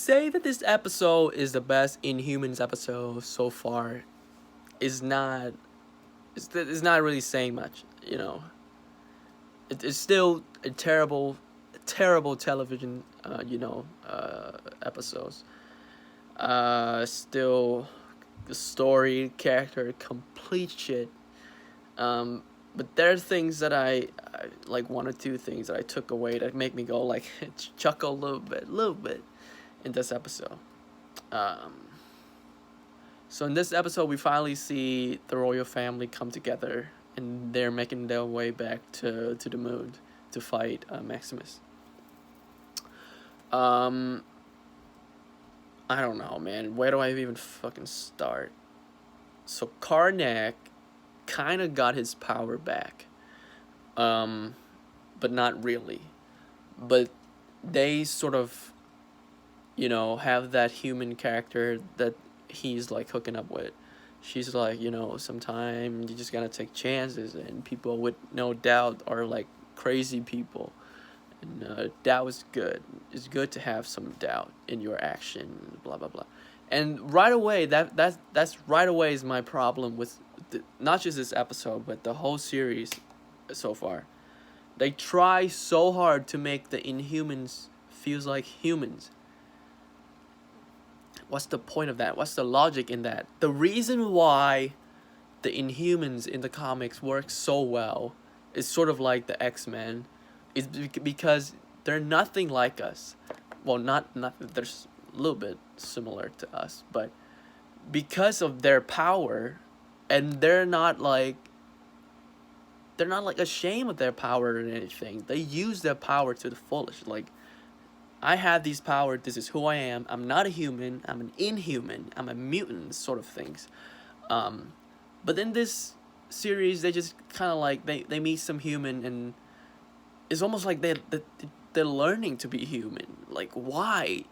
say that this episode is the best Inhumans episode so far is not it's not really saying much. It's still a terrible television episodes. Still the story, character, complete shit. But there are things that I like, one or two things that I took away that make me go like chuckle a little bit in this episode. So in this episode, we finally see the royal family come together, and they're making their way back to the moon to fight Maximus. I don't know, man. Where do I even fucking start? So Karnak kind of got his power back, but not really. But they sort of, have that human character that he's like hooking up with. She's like, sometimes you just gotta take chances, and people with no doubt are like crazy people. And doubt is good. It's good to have some doubt in your action. Blah blah blah. And right away, that's right away is my problem with not just this episode, but the whole series so far. They try so hard to make the Inhumans feels like humans. What's the point of that? What's the logic in that? The reason why the Inhumans in the comics work so well is sort of like the X-Men, is because they're nothing like us. Well, not they're a little bit similar to us, but because of their power, and they're not like ashamed of their power or anything. They use their power to the fullest. Like, I have these powers. This is who I am. I'm not a human. I'm an inhuman. I'm a mutant, sort of things. But in this series, they just kind of like they meet some human, and it's almost like they're learning to be human. Like, why?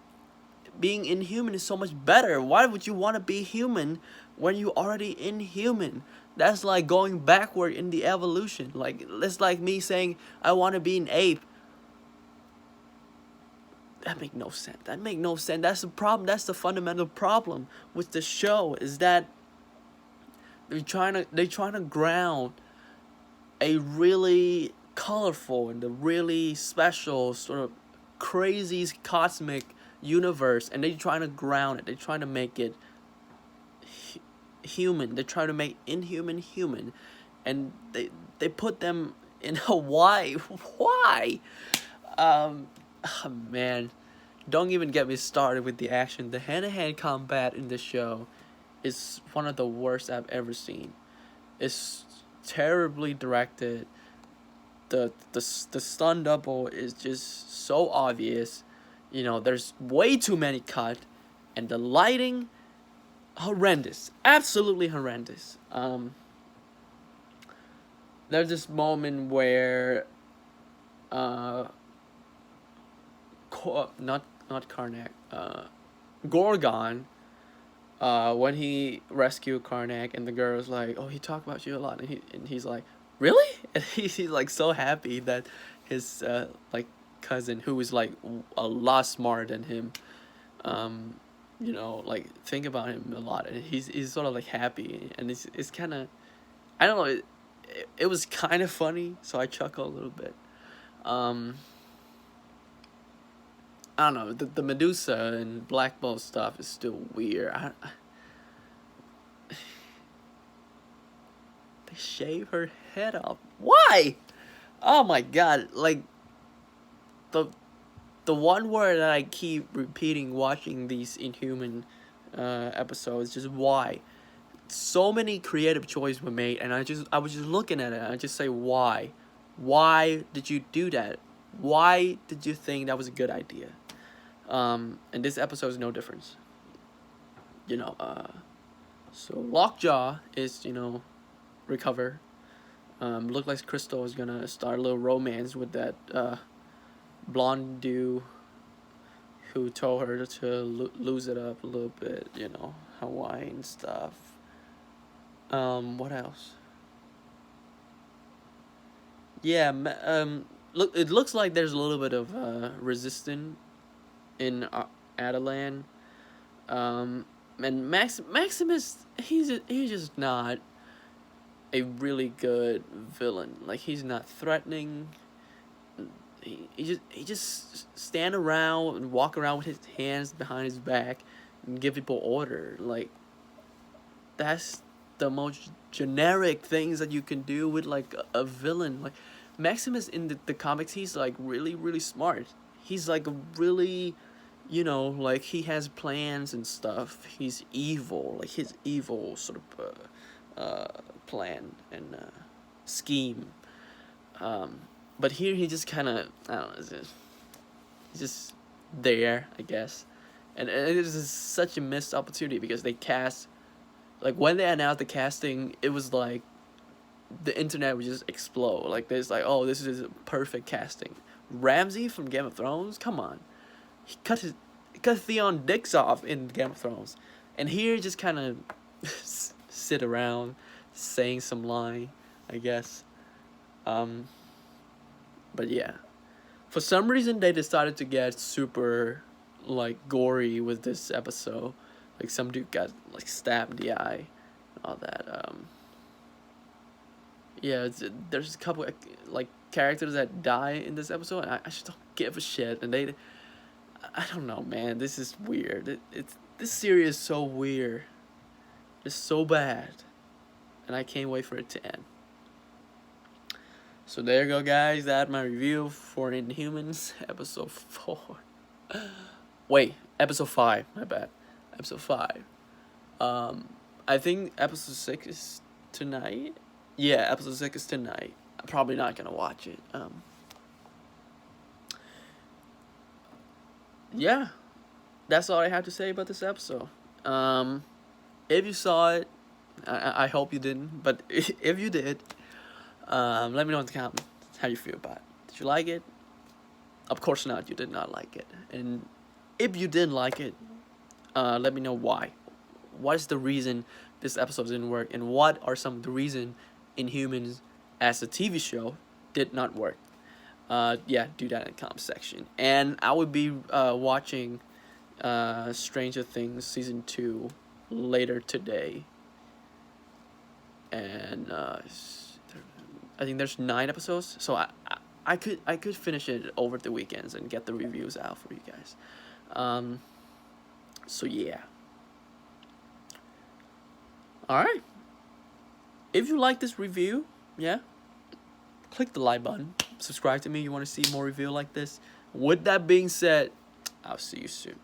Being inhuman is so much better. Why would you want to be human when you already inhuman? That's like going backward in the evolution. Like, that's like me saying I want to be an ape. That make no sense. That's the problem. That's the fundamental problem with the show, is that they're trying to ground a really colorful and a really special sort of crazy cosmic universe, and they're trying to ground it. They're trying to make it human. They're trying to make inhuman human, and they put them in a why. Oh, man, don't even get me started with the action. The hand-to-hand combat in the show is one of the worst I've ever seen. It's terribly directed. The stun double is just so obvious. There's way too many cut, and the lighting, horrendous, absolutely horrendous. There's this moment where, not Karnak, Gorgon, when he rescued Karnak, and the girl's like, "Oh, he talked about you a lot," and he's like, "Really?" And he's like so happy that his like cousin, who is like a lot smarter than him, like think about him a lot, and he's sort of like happy, and it's kind of, I don't know, it was kind of funny, so I chuckle a little bit. I don't know, the Medusa and Black Bolt stuff is still weird. They shave her head off. Why? Oh my god, like, the one word that I keep repeating watching these Inhuman episodes is just why. So many creative choices were made, and I was just looking at it, and I just say, why? Why did you do that? Why did you think that was a good idea? And this episode is no difference. So Lockjaw is, recover. Look like Crystal is gonna start a little romance with that blonde dude who told her to lose it up a little bit, Hawaiian stuff. What else? Yeah, look, it looks like there's a little bit of resistance in Adelan. And Maximus, he's just not a really good villain. Like, he's not threatening. He just stand around and walk around with his hands behind his back and give people order. Like, that's the most generic things that you can do with like a villain. Like, Maximus in the comics, he's like really smart. He's like a really, like, he has plans and stuff. He's evil, like his evil sort of plan and scheme. But here he just kind of, I don't know, he's just there, I guess. And it is such a missed opportunity because they cast, like, when they announced the casting, it was like the internet would just explode. Like, there's like, oh, this is a perfect casting. Ramsay from Game of Thrones, come on, he cut Theon dicks off in Game of Thrones, and here just kind of sit around saying some line, I guess. But yeah, for some reason they decided to get super like gory with this episode. Like, some dude got like stabbed in the eye, and all that. Yeah, there's a couple like characters that die in this episode, and I just don't give a shit. And I don't know, man. This is weird. This series is so weird. It's so bad, and I can't wait for it to end. So there you go, guys. That's my review for Inhumans episode 4. Wait, episode 5. My bad. Episode 5. I think episode 6 is tonight. Yeah, episode 6 is tonight. I'm probably not gonna watch it. Yeah, that's all I have to say about this episode. If you saw it, I hope you didn't, but if you did, let me know in the comments how you feel about it. Did you like it? Of course not, you did not like it. And if you didn't like it, let me know why. What is the reason this episode didn't work, and what are some of the reasons Inhumans as a TV show did not work? Yeah, do that in the comment section. And I would be watching Stranger Things season 2 later today. And I think there's 9 episodes, so I could finish it over the weekends and get the reviews out for you guys. So yeah. Alright. If you like this review, yeah, click the like button. Subscribe to me. You want to see more review like this. With that being said, I'll see you soon.